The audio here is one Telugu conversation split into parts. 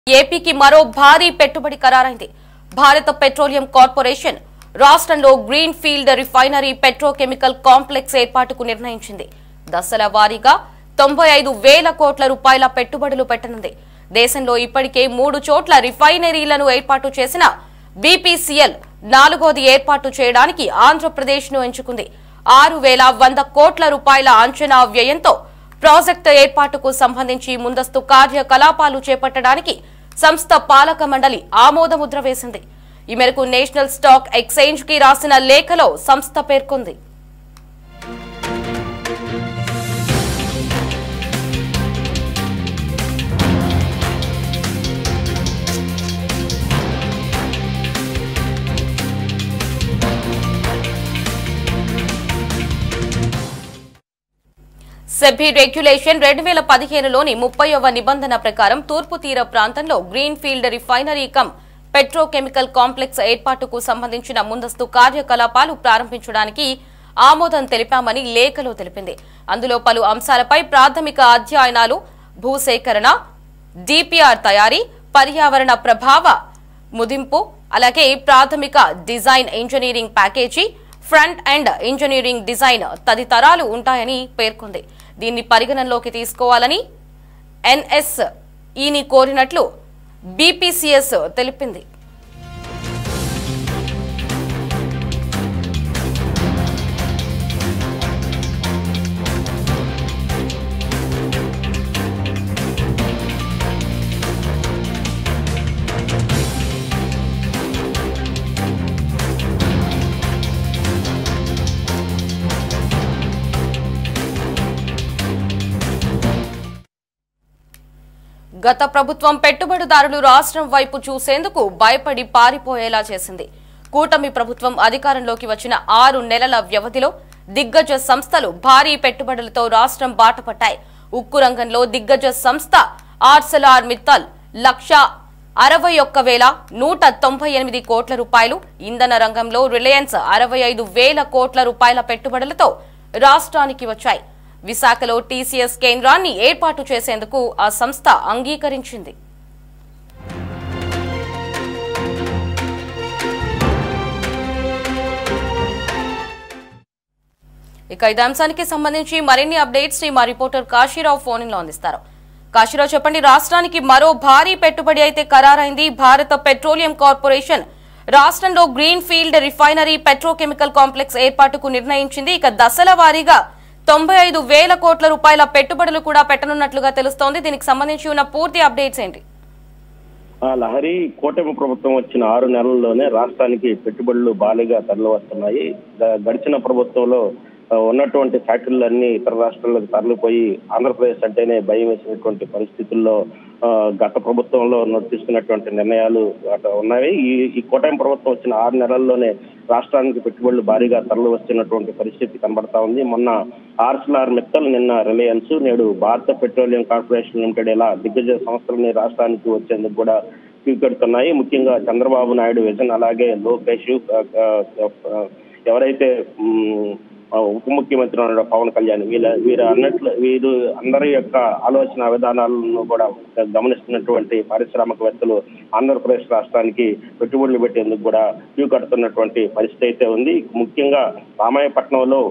ఏపీకి మరో భారీ పెట్టుబడి ఖరారైంది. భారత పెట్రోలియం కార్పొరేషన్ రాష్ట్రంలో green field refinery petrochemical complex ఏర్పాటుకు నిర్ణయించింది. దశల వారీగా 95,000 కోట్ల రూపాయల పెట్టుబడులు పెట్టనుంది. దేశంలో ఇప్పటికే 3 చోట్ల రిఫైనరీలను ఏర్పాటు చేసిన బీపీసీఎల్ 4వది ఏర్పాటు చేయడానికి ఆంధ్రప్రదేశ్ ను ఎంచుకుంది. 6,100 కోట్ల రూపాయల అంచనా వ్యయంతో ప్రాజెక్టు ఏర్పాటుకు సంబంధించి ముందస్తు కార్యకలాపాలు చేపట్టడానికి సంస్థ పాలక మండలి ఆమోదముద్ర వేసింది. ఈ మేరకు నేషనల్ స్టాక్ ఎక్స్చేంజ్ కి రాసిన లేఖలో సంస్థ పేర్కొంది. సెబీ రెగ్యులేషన్ 2015లోని 30వ నిబంధన ప్రకారం తూర్పు తీర ప్రాంతంలో green field refinery come petrochemical complex ఏర్పాటుకు సంబంధించిన ముందస్తు కార్యకలాపాలు ప్రారంభించడానికి ఆమోదం తెలిపామని లేఖలో తెలిపింది. అందులో పలు అంశాలపై ప్రాథమిక అధ్యయనాలు, భూసేకరణ, డిపిఆర్ తయారీ, పర్యావరణ ప్రభావ ముదింపు, అలాగే ప్రాథమిక design engineering package, front end engineering design తదితరాలు ఉంటాయని పేర్కొంది. దీన్ని పరిగణనలోకి తీసుకోవాలని ఎన్ఎస్ఈని కోరినట్లు బీపీసీఎస్ తెలిపింది. గత ప్రభుత్వం పెట్టుబడిదారులు రాష్ట్రం వైపు చూసేందుకు భయపడి పారిపోయేలా చేసింది. కూటమి ప్రభుత్వం అధికారంలోకి వచ్చిన 6 నెలల వ్యవధిలో దిగ్గజ సంస్థలు భారీ పెట్టుబడులతో రాష్ట్రం బాటపట్టాయి. ఉక్కు రంగంలో దిగ్గజ సంస్థ ఆర్సెల్ఆర్ మిత్తల్ 161,198 కోట్ల రూపాయలు, ఇంధన రంగంలో రిలయన్స్ 65,000 కోట్ల రూపాయల పెట్టుబడులతో రాష్ట్రానికి వచ్చాయి. విశాఖలో టీసీఎస్ కేంద్రాన్ని ఏర్పాటు చేసేందుకు ఆ సంస్థ అంగీకరించింది. ఇక ఈ అంశానికి సంబంధించి మరిన్ని అప్డేట్స్ మా రిపోర్టర్ కాశీరావు ఫోన్ లో అందిస్తారు. కాశీరావు, చెప్పండి, రాష్ట్రానికి మరో భారీ పెట్టుబడి అయితే ఖరారైంది. భారత పెట్రోలియం కార్పొరేషన్ రాష్ట్రంలో green field refinery petrochemical complex ఏర్పాటుకు నిర్ణయించింది. ఇక దశల వారీగా 95,000 కోట్ల రూపాయల పెట్టుబడులు కూడా పెట్టనున్నట్లుగా తెలుస్తోంది. దీనికి సంబంధించి ఉన్న పూర్తి అప్డేట్స్ ఏంటి? లహరి, కూటమి ప్రభుత్వం వచ్చిన 6 నెలల్లోనే రాష్ట్రానికి పెట్టుబడులు భారీగా తరలివస్తున్నాయి. గడిచిన ప్రభుత్వంలో ఉన్నటువంటి ఫ్యాక్టరీలన్నీ ఇతర రాష్ట్రాలకు తరలిపోయి ఆంధ్రప్రదేశ్ అంటేనే భయం వేసినటువంటి పరిస్థితుల్లో గత ప్రభుత్వంలో తీసుకున్నటువంటి నిర్ణయాలు ఉన్నాయి. ఈ కూటమి ప్రభుత్వం వచ్చిన 6 నెలల్లోనే రాష్ట్రానికి పెట్టుబడులు భారీగా తరలి వస్తున్నటువంటి పరిస్థితి కనబడతా ఉంది. మొన్న ఆర్సెల్ఆర్ మిత్తల్, నిన్న రిలయన్స్, నేడు భారత పెట్రోలియం కార్పొరేషన్ లిమిటెడ్ ఇలా దిగ్గజ సంస్థలని రాష్ట్రానికి వచ్చేందుకు కూడా స్వీకరిస్తున్నాయి. ముఖ్యంగా చంద్రబాబు నాయుడు విజన్, అలాగే లోకేష్, ఎవరైతే ఉప ముఖ్యమంత్రి ఉన్నాడు పవన్ కళ్యాణ్, వీరు అందరి యొక్క ఆలోచన విధానాలను కూడా గమనిస్తున్నటువంటి పారిశ్రామికవేత్తలు ఆంధ్రప్రదేశ్ రాష్ట్రానికి పెట్టుబడులు పెట్టేందుకు కూడా క్యూ కడుతున్నటువంటి పరిస్థితి అయితే ఉంది. ముఖ్యంగా రామాయపట్నంలో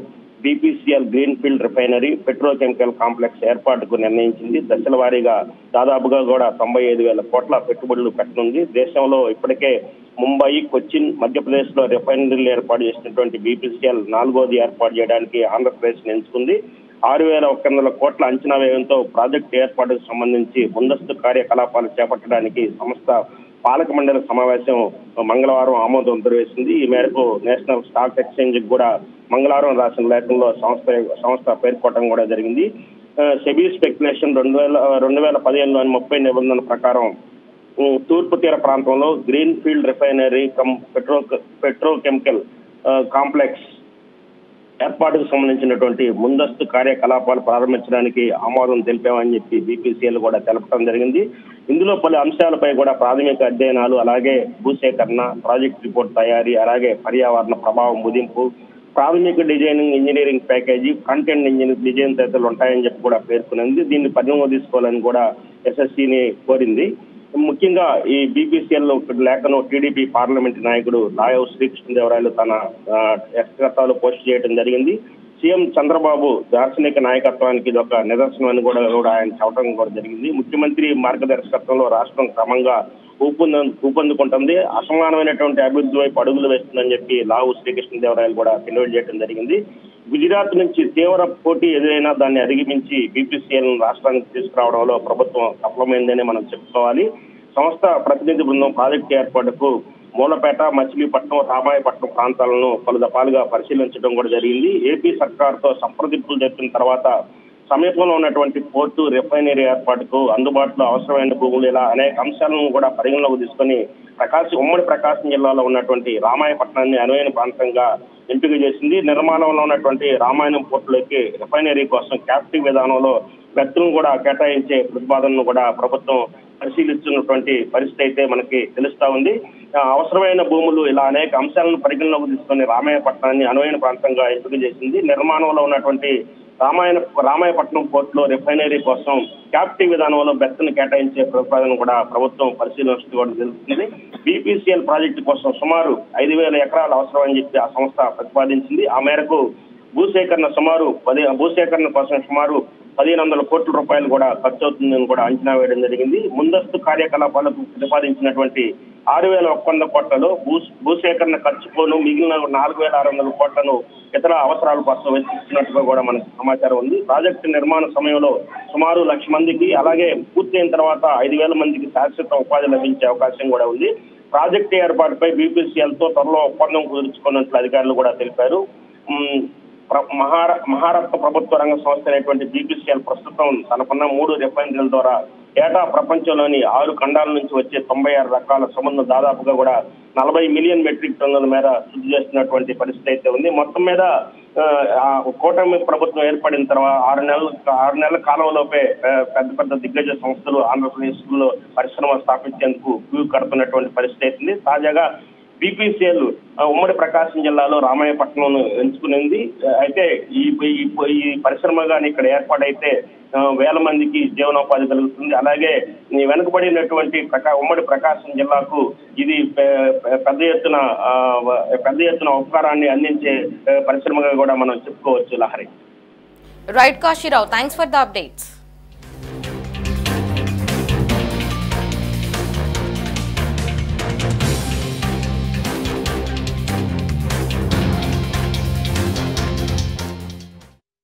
BPCL green field refinery petrochemical complex ఏర్పాటుకు నిర్ణయించింది. దశల వారీగా దాదాపుగా కూడా 95,000 కోట్ల పెట్టుబడులు పెట్టనుంది. దేశంలో ఇప్పటికే ముంబై, కొచ్చిన్, మధ్యప్రదేశ్ లో రిఫైనరీలు ఏర్పాటు చేసినటువంటి బీపీసీఎల్ 4వది ఏర్పాటు చేయడానికి ఆంధ్రప్రదేశ్ ఎంచుకుంది. 6,100 కోట్ల అంచనా వ్యయంతో ప్రాజెక్టు ఏర్పాటుకు సంబంధించి ముందస్తు కార్యకలాపాలు చేపట్టడానికి సంస్థ పాలక మండలి సమావేశం మంగళవారం ఆమోదం వేసింది. ఈ మేరకు నేషనల్ స్టాక్ ఎక్స్చేంజ్ కూడా మంగళవారం రాసిన లేఖంలో సంస్థ పేర్కొనడం కూడా జరిగింది. సెబీ స్పెక్యులేషన్ 2015లోని 30 నిబంధనల ప్రకారం తూర్పు తీర ప్రాంతంలో green field refinery come petrochemical complex ఏర్పాటుకు సంబంధించినటువంటి ముందస్తు కార్యకలాపాలు ప్రారంభించడానికి ఆమోదం తెలిపామని చెప్పి బీపీసీఎల్ కూడా తెలపడం జరిగింది. ఇందులో పలు అంశాలపై కూడా ప్రాథమిక అధ్యయనాలు, అలాగే భూసేకరణ, ప్రాజెక్ట్ రిపోర్ట్ తయారీ, అలాగే పర్యావరణ ప్రభావం ముదింపు, ప్రాథమిక designing engineering package, front end engineering design తదితరులు ఉంటాయని చెప్పి కూడా పేర్కొనింది. దీన్ని పరిగణలోకి తీసుకోవాలని కూడా ఎస్ఎస్సీని కోరింది. ముఖ్యంగా ఈ బీపీసీఎల్ లేఖను టీడీపీ పార్లమెంట్ నాయకుడు లాయవ్ శ్రీకృష్ణదేవరాయలు తన ఎక్స్ ఖాతాలో పోస్ట్ చేయడం జరిగింది. సీఎం చంద్రబాబు దార్శనిక నాయకత్వానికి ఇది ఒక నిదర్శనం అని కూడా ఆయన చెప్పడం కూడా జరిగింది. ముఖ్యమంత్రి మార్గదర్శకత్వంలో రాష్ట్రం క్రమంగా ఊపందుకుంటుంది, అసమానమైనటువంటి అభివృద్ధి వైపు అడుగులు వేస్తుందని చెప్పి లావు శ్రీకృష్ణదేవరాయలు కూడా వెల్లడి చేయడం జరిగింది. గుజరాత్ నుంచి తీవ్ర పోటీ ఎదురైనా దాన్ని అధిగమించి బీపీసీఎల్ రాష్ట్రానికి తీసుకురావడంలో ప్రభుత్వం సఫలమైందని మనం చెప్పుకోవాలి. సంస్థ ప్రతినిధి బృందం ప్రాజెక్టు ఏర్పాటుకు మూలపేట, మచిలీపట్నం, రామాయపట్నం ప్రాంతాలను పలు దఫాలుగా పరిశీలించడం కూడా జరిగింది. ఏపీ సర్కార్తో సంప్రదింపులు జరిపిన తర్వాత సమీపంలో ఉన్నటువంటి పోర్టు, రిఫైనరీ ఏర్పాటుకు అందుబాటులో అవసరమైన భూములు ఇలా అనేక అంశాలను కూడా పరిగణలోకి తీసుకొని ఉమ్మడి ప్రకాశం జిల్లాలో ఉన్నటువంటి రామాయపట్నాన్ని అనువైన ప్రాంతంగా ఎంపిక చేసింది. నిర్మాణంలో ఉన్నటువంటి రామాయణం పోర్టులోకి రిఫైనరీ కోసం క్యాప్టివ్ విధానంలో వ్యక్తులను కూడా కేటాయించే ప్రతిపాదనను కూడా ప్రభుత్వం పరిశీలిస్తున్నటువంటి పరిస్థితి అయితే మనకి తెలుస్తా ఉంది. అవసరమైన భూములు ఇలా అనేక అంశాలను పరిగణలోకి తీసుకొని రామాయపట్నాన్ని అనువైన ప్రాంతంగా ఎంపిక చేసింది. నిర్మాణంలో ఉన్నటువంటి రామాయపట్నం పోర్టులో రిఫైనరీ కోసం క్యాప్టివ్ విధానంలో బెర్త్ను కేటాయించే ప్రతిపాదన కూడా ప్రభుత్వం పరిశీలించడం జరుగుతుంది. బీపీసీఎల్ ప్రాజెక్టు కోసం సుమారు 5,000 ఎకరాలు అవసరం అని చెప్పి ఆ సంస్థ ప్రతిపాదించింది. ఆ మేరకు భూసేకరణ కోసం సుమారు 1,500 కోట్ల రూపాయలు కూడా ఖర్చు అవుతుందని కూడా అంచనా వేయడం జరిగింది. ముందస్తు కార్యకలాపాలకు ప్రతిపాదించినటువంటి 6,100 కోట్లలో భూసేకరణ ఖర్చుకోను మిగిలిన 4,600 కోట్లను ఇతర అవసరాల కోసం వెచ్చిస్తున్నట్టుగా కూడా మనకు సమాచారం ఉంది. ప్రాజెక్టు నిర్మాణ సమయంలో సుమారు 1,00,000 మందికి, అలాగే పూర్తయిన తర్వాత 5,000 మందికి శాశ్వత ఉపాధి లభించే అవకాశం కూడా ఉంది. ప్రాజెక్టు ఏర్పాటుపై బీపీసీఎల్ తో త్వరలో ఒప్పందం కుదుర్చుకున్నట్లు అధికారులు కూడా తెలిపారు. మహారాష్ట్ర ప్రభుత్వ రంగ సంస్థ అయినటువంటి బీపీసీఎల్ ప్రస్తుతం తనకున్న 3 రిఫైనరీల ద్వారా ఏటా ప్రపంచంలోని 6 ఖండాల నుంచి వచ్చే 96 రకాల సముద్రం దాదాపుగా కూడా 40 మిలియన్ మెట్రిక్ టన్నుల మేర శుద్ధి చేస్తున్నటువంటి పరిస్థితి అయితే ఉంది. మొత్తం మీద కూటమి ప్రభుత్వం ఏర్పడిన తర్వాత 6 నెలల కాలంలోపే పెద్ద దిగ్గజ సంస్థలు ఆంధ్రప్రదేశ్ లో పరిశ్రమ స్థాపించేందుకు క్యూ కడుతున్నటువంటి పరిస్థితి అయితే. తాజాగా బీపీసీఎల్ ఉమ్మడి ప్రకాశం జిల్లాలో రామాయపట్నం ఎంచుకునింది. అయితే ఈ పరిశ్రమ కానీ ఇక్కడ ఏర్పాటైతే 1,000 మందికి జీవనోపాధి కలుగుతుంది. అలాగే వెనుకబడినటువంటి ఉమ్మడి ప్రకాశం జిల్లాకు ఇది పెద్ద ఎత్తున ఉపకారాన్ని అందించే పరిశ్రమగా కూడా మనం చెప్పుకోవచ్చు. Lahari. Right Kasirao, thanks for the updates.